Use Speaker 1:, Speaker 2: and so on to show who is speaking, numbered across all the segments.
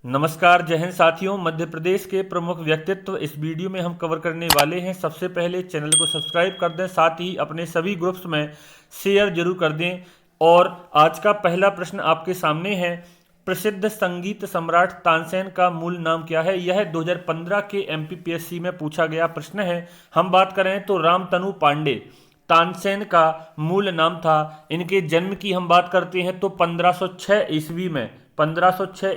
Speaker 1: नमस्कार, जय हिंद साथियों। मध्य प्रदेश के प्रमुख व्यक्तित्व इस वीडियो में हम कवर करने वाले हैं। सबसे पहले चैनल को सब्सक्राइब कर दें, साथ ही अपने सभी ग्रुप्स में शेयर जरूर कर दें। और आज का पहला प्रश्न आपके सामने है, प्रसिद्ध संगीत सम्राट तानसेन का मूल नाम क्या है? यह 2015 के एमपीपीएससी में पूछा गया प्रश्न है। हम बात करें तो रामतनु पांडे तानसेन का मूल नाम था। इनके जन्म की हम बात करते हैं तो 1506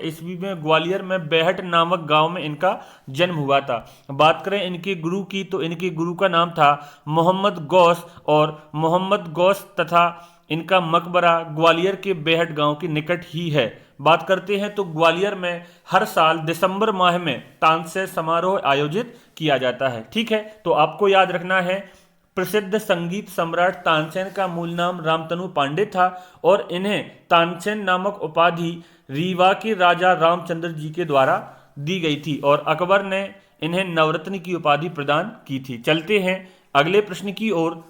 Speaker 1: ईस्वी में ग्वालियर में बेहट नामक गांव में इनका जन्म हुआ था। बात करें इनके गुरु की तो इनके गुरु का नाम था मोहम्मद गौस, और मोहम्मद गौस तथा इनका मकबरा ग्वालियर के बेहट गांव के निकट ही है। बात करते हैं तो ग्वालियर में हर साल दिसंबर माह में तानसेन समारोह आयोजित किया जाता है। ठीक है, तो आपको याद रखना है, प्रसिद्ध संगीत सम्राट तानसेन का मूल नाम रामतनु पांडे था और इन्हें तानसेन नामक उपाधि रीवा के राजा रामचंद्र जी के द्वारा दी गई थी और अकबर ने इन्हें नवरत्न की उपाधि प्रदान की थी। चलते हैं अगले प्रश्न की ओर।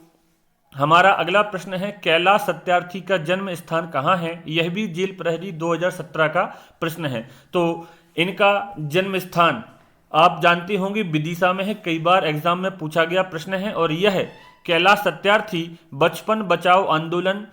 Speaker 1: हमारा अगला प्रश्न है, कैलाश सत्यार्थी का जन्म स्थान कहाँ है? यह भी जेल प्रहरी 2017 का प्रश्न है। तो इनका जन्म स्थान आप जानते होंगे विदिशा में है, कई बार एग्जाम में पूछा गया प्रश्न है। और यह कैलाश सत्यार्थी बचपन बचाओ आंदोलन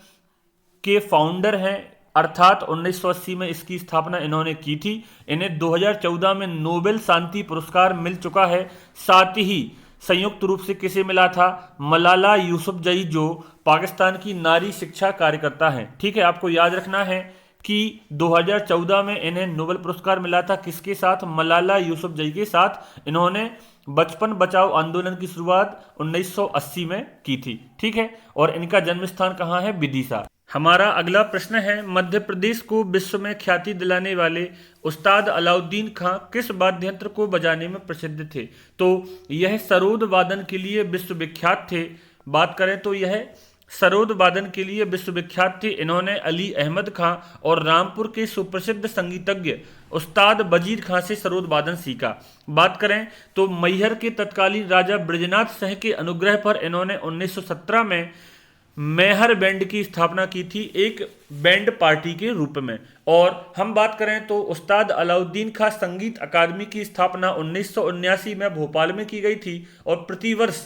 Speaker 1: के फाउंडर हैं, अर्थात 1980 में इसकी स्थापना इन्होंने की थी। इन्हें 2014 में नोबेल शांति पुरस्कार मिल चुका है। साथ ही संयुक्त रूप से किसे मिला था? मलाला यूसुफजई, जो पाकिस्तान की नारी शिक्षा कार्यकर्ता हैं। ठीक है, आपको याद रखना है कि 2014 में इन्हें नोबेल पुरस्कार मिला था। किसके साथ? मलाला यूसुफजई के साथ। इन्होंने बचपन बचाओ आंदोलन की शुरुआत 1980 में की थी। ठीक है, और इनका जन्म स्थान कहाँ है? विदिशा। हमारा अगला प्रश्न है, मध्य प्रदेश को विश्व में ख्याति दिलाने वाले उस्ताद अलाउद्दीन खां किस वाद्य यंत्र को बजाने में प्रसिद्ध थे? तो यह सरोद वादन के लिए विश्वविख्यात थे। बात करें तो यह सरोद वादन के लिए विश्वविख्यात थे। इन्होंने अली अहमद खां और रामपुर के सुप्रसिद्ध संगीतज्ञ उस्ताद वजीर खां से सरोद वादन सीखा। बात करें तो मैहर के तत्कालीन राजा बृजनाथ शाह के अनुग्रह पर इन्होंने 1917 में मैहर बैंड की स्थापना की थी, एक बैंड पार्टी के रूप में। और हम बात करें तो उस्ताद अलाउद्दीन खां संगीत अकादमी की स्थापना 1979 में भोपाल में की गई थी और प्रतिवर्ष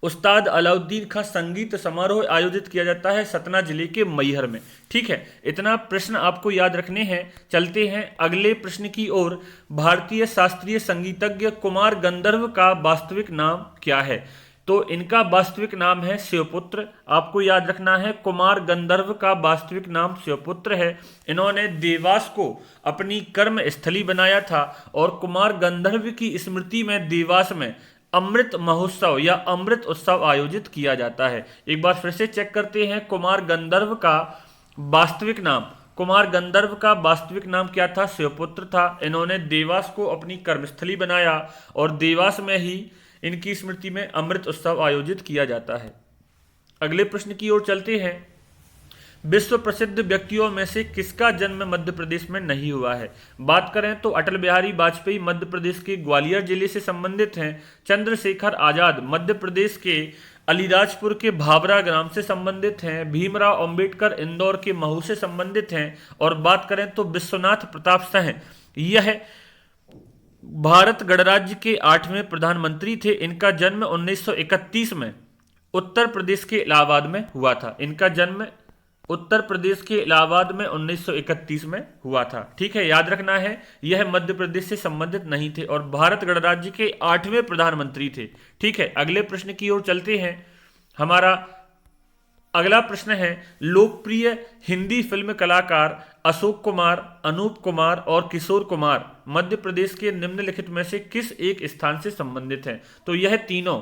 Speaker 1: उस्ताद अलाउद्दीन खां संगीत समारोह आयोजित किया जाता है सतना जिले के मैहर में। ठीक है, इतना प्रश्न आपको याद रखने हैं। चलते हैं अगले प्रश्न की ओर। भारतीय शास्त्रीय संगीतज्ञ कुमार गंधर्व का वास्तविक नाम क्या है? तो इनका वास्तविक नाम है शिवपुत्र। आपको याद रखना है, कुमार गंधर्व का वास्तविक नाम शिवपुत्र है। इन्होंने देवास को अपनी कर्म स्थली बनाया था और कुमार गंधर्व की स्मृति में देवास में अमृत महोत्सव या अमृत उत्सव आयोजित किया जाता है। एक बार फिर से चेक करते हैं, कुमार गंधर्व का वास्तविक नाम, कुमार गंधर्व का वास्तविक नाम क्या था? शिवपुत्र था। इन्होंने देवास को अपनी कर्मस्थली बनाया और देवास में ही इनकी स्मृति में अमृत उत्सव आयोजित किया जाता है। अगले प्रश्न की ओर चलते हैं। विश्व प्रसिद्ध व्यक्तियों में से किसका जन्म मध्य प्रदेश में नहीं हुआ है? बात करें तो अटल बिहारी वाजपेयी मध्य प्रदेश के ग्वालियर जिले से संबंधित हैं। चंद्रशेखर आजाद मध्य प्रदेश के अलीराजपुर के भाभरा ग्राम से संबंधित हैं। भीमराव अंबेडकर इंदौर के महू से संबंधित हैं। और बात करें तो विश्वनाथ प्रताप शाह, यह भारत गणराज्य के 8वें प्रधानमंत्री थे। इनका जन्म 1931 में उत्तर प्रदेश के इलाहाबाद में हुआ था। इनका जन्म उत्तर प्रदेश के इलाहाबाद में 1931 में हुआ था। ठीक है, याद रखना है, यह मध्य प्रदेश से संबंधित नहीं थे और भारत गणराज्य के 8वें प्रधानमंत्री थे। ठीक है, अगले प्रश्न की ओर चलते हैं। हमारा अगला प्रश्न है, लोकप्रिय हिंदी फिल्म कलाकार अशोक कुमार, अनूप कुमार और किशोर कुमार मध्य प्रदेश के निम्नलिखित में से किस एक स्थान से संबंधित हैं? तो यह तीनों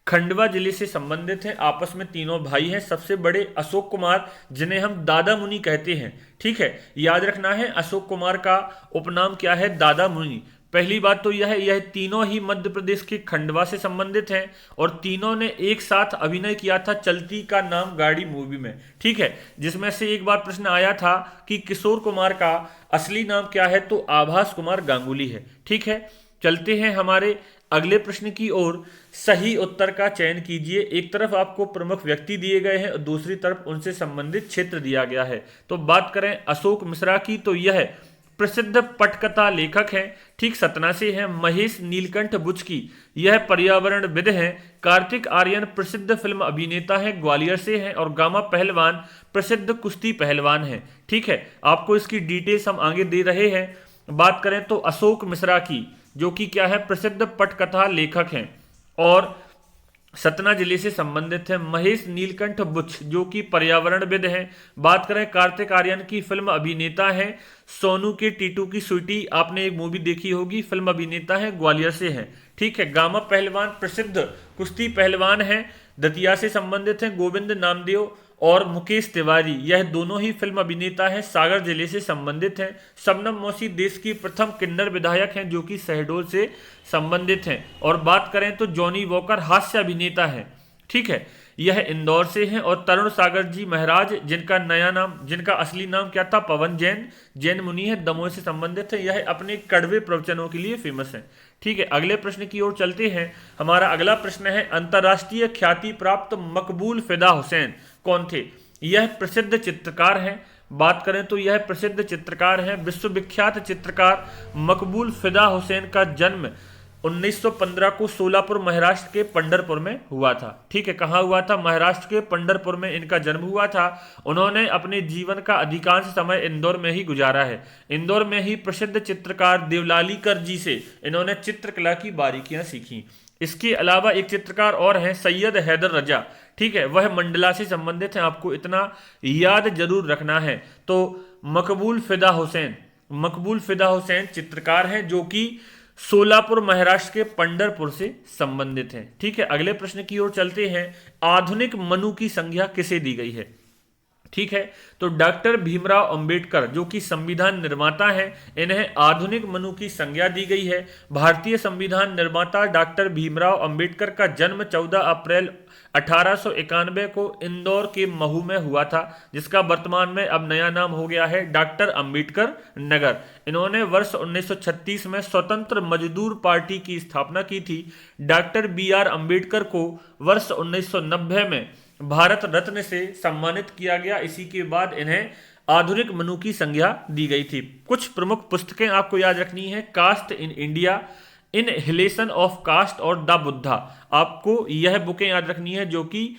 Speaker 1: खंडवा जिले से संबंधित हैं। आपस में तीनों भाई हैं। सबसे बड़े अशोक कुमार, जिन्हें हम दादा मुनि कहते हैं। ठीक है, याद रखना है, अशोक कुमार का उपनाम क्या है? दादा मुनि। पहली बात तो यह तीनों ही मध्य प्रदेश के खंडवा से संबंधित हैं और तीनों ने एक साथ अभिनय किया था चलती का नाम गाड़ी मूवी में। ठीक है, जिसमें से एक बार प्रश्न आया था कि किशोर कुमार का असली नाम क्या है? तो आभास कुमार गांगुली है। ठीक है, चलते हैं हमारे अगले प्रश्न की ओर। सही उत्तर का चयन कीजिए। एक तरफ आपको प्रमुख व्यक्ति दिए गए हैं और दूसरी तरफ उनसे संबंधित क्षेत्र दिया गया है। तो बात करें अशोक मिश्रा की, तो यह प्रसिद्ध पटकथा लेखक हैं, ठीक सतना से हैं। महेश नीलकंठ बुचकी, यह पर्यावरणविद हैं। कार्तिक आर्यन प्रसिद्ध फिल्म अभिनेता हैं, ग्वालियर से हैं। और गामा पहलवान प्रसिद्ध कुश्ती पहलवान हैं, ठीक है। आपको इसकी डिटेल्स हम आगे दे रहे हैं। बात करें तो अशोक मिश्रा की, जो कि क्या है, प्रसिद्ध पटकथा लेखक हैं और सतना जिले से संबंधित है। महेश नीलकंठ बुच, जो कि पर्यावरणविद हैं। बात करें कार्तिक आर्यन की, फिल्म अभिनेता हैं। सोनू के टीटू की स्वीटी, आपने एक मूवी देखी होगी, फिल्म अभिनेता है, ग्वालियर से हैं, ठीक है। गामा पहलवान प्रसिद्ध कुश्ती पहलवान हैं, दतिया से संबंधित हैं। गोविंद नामदेव और मुकेश तिवारी, यह दोनों ही फिल्म अभिनेता हैं, सागर जिले से संबंधित हैं। शबनम मौसी देश की प्रथम किन्नर विधायक हैं, जो कि शहडोल से संबंधित हैं। और बात करें तो जॉनी वॉकर हास्य अभिनेता हैं, ठीक है, यह इंदौर से हैं। और तरुण सागर जी महाराज, जिनका असली नाम क्या था, पवन जैन, जैन मुनि है, दमोह से संबंधित है। यह अपने कड़वे प्रवचनों के लिए फेमस है, ठीक है। अगले प्रश्न की ओर चलते हैं। हमारा अगला प्रश्न है, अंतर्राष्ट्रीय ख्याति प्राप्त मकबूल फिदा हुसैन कौन थे? यह प्रसिद्ध चित्रकार हैं। बात करें तो यह प्रसिद्ध चित्रकार हैं, विश्वविख्यात चित्रकार मकबूल फिदा हुसैन का जन्म 1915 को सोलापुर महाराष्ट्र के पंढरपुर में हुआ था, ठीक है। कहाँ हुआ था? महाराष्ट्र के पंढरपुर में इनका जन्म हुआ था। उन्होंने अपने जीवन का अधिकांश समय इंदौर में ही गुजारा है। इंदौर में ही प्रसिद्ध चित्रकार देवलालीकर जी से इन्होंने चित्रकला की बारीकियां सीखी। इसके अलावा एक चित्रकार और हैं, सैयद हैदर रजा, ठीक है, वह मंडला से संबंधित हैं। आपको इतना याद जरूर रखना है। तो मकबूल फिदा हुसैन चित्रकार हैं, जो कि सोलापुर महाराष्ट्र के पंढरपुर से संबंधित हैं, ठीक है। अगले प्रश्न की ओर चलते हैं। आधुनिक मनु की संज्ञा किसे दी गई है? ठीक है, तो डॉक्टर भीमराव अंबेडकर, जो कि संविधान निर्माता हैं, इन्हें आधुनिक मनु की संज्ञा दी गई है। भारतीय संविधान निर्माता डॉक्टर भीमराव अंबेडकर का जन्म 14 अप्रैल 1891 को इंदौर के महू में हुआ था, जिसका वर्तमान में अब नया नाम हो गया है डॉक्टर अंबेडकर नगर। इन्होंने वर्ष 1936 में स्वतंत्र मजदूर पार्टी की स्थापना की थी। Doctor B R. अंबेडकर को वर्ष 1990 में भारत रत्न से सम्मानित किया गया। इसी के बाद इन्हें आधुनिक मनु की संज्ञा दी गई थी। कुछ प्रमुख पुस्तकें आपको याद रखनी है, caste in India, annihilation of caste और द बुद्धा। आपको यह बुकें याद रखनी है, जो कि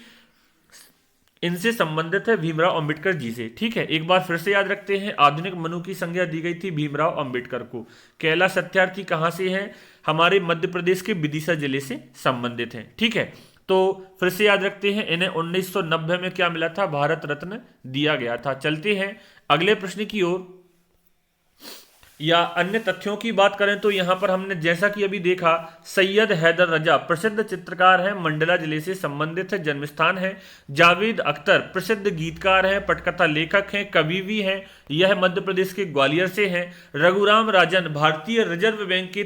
Speaker 1: इनसे संबंधित है भीमराव अंबेडकर जी से, ठीक है। एक बार फिर से याद रखते हैं, आधुनिक मनु की संज्ञा दी गई थी भीमराव अंबेडकर को। कैला सत्यार्थी कहाँ से हैं? हमारे मध्य प्रदेश के विदिशा जिले से संबंधित हैं, ठीक है। तो फिर से याद रखते हैं, इन्हें 1990 में क्या मिला था? भारत रत्न दिया गया था। चलते हैं अगले प्रश्न की ओर। या अन्य तथ्यों की बात करें तो यहां पर हमने जैसा कि अभी देखा, सैयद हैदर रजा प्रसिद्ध चित्रकार हैं, मंडला जिले से संबंधित है, जन्म स्थान है। जावेद अख्तर प्रसिद्ध गीतकार हैं, पटकथा लेखक हैं, कवि भी हैं, यह मध्य प्रदेश के ग्वालियर से हैं। रघुराम राजन भारतीय रिजर्व बैंक के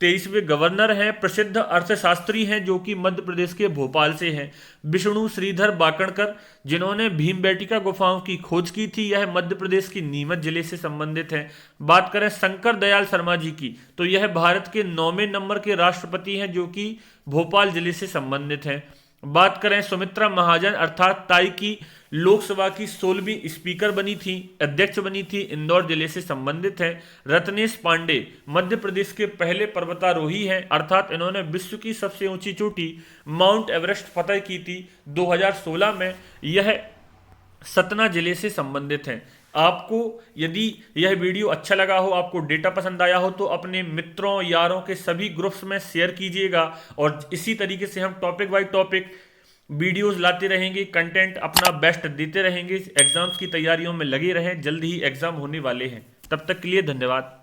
Speaker 1: 23वें गवर्नर हैं, प्रसिद्ध अर्थशास्त्री हैं, जो कि मध्य प्रदेश के भोपाल से हैं। विष्णु श्रीधर बाकणकर, जिन्होंने भीमबेटका गुफाओं की खोज की थी, यह मध्य प्रदेश की नीमच जिले से संबंधित हैं। बात करें शंकर दयाल शर्मा जी की, तो यह भारत के 9वें नंबर के राष्ट्रपति हैं, जो कि भोपाल जिले से संबंधित हैं। बात करें सुमित्रा महाजन अर्थात ताई की, लोकसभा की 16वीं स्पीकर बनी थी, अध्यक्ष बनी थी, इंदौर जिले से संबंधित हैं। रत्नेश पांडे मध्य प्रदेश के पहले पर्वतारोही हैं, अर्थात इन्होंने विश्व की सबसे ऊंची चोटी माउंट एवरेस्ट फतह की थी 2016 में, यह सतना जिले से संबंधित हैं। आपको यदि यह वीडियो अच्छा लगा हो, आपको डेटा पसंद आया हो, तो अपने मित्रों यारों के सभी ग्रुप्स में शेयर कीजिएगा। और इसी तरीके से हम टॉपिक बाय टॉपिक वीडियोस लाते रहेंगे, कंटेंट अपना बेस्ट देते रहेंगे, एग्जाम्स की तैयारियों में लगे रहें। जल्द ही एग्जाम होने वाले हैं, तब तक के लिए धन्यवाद।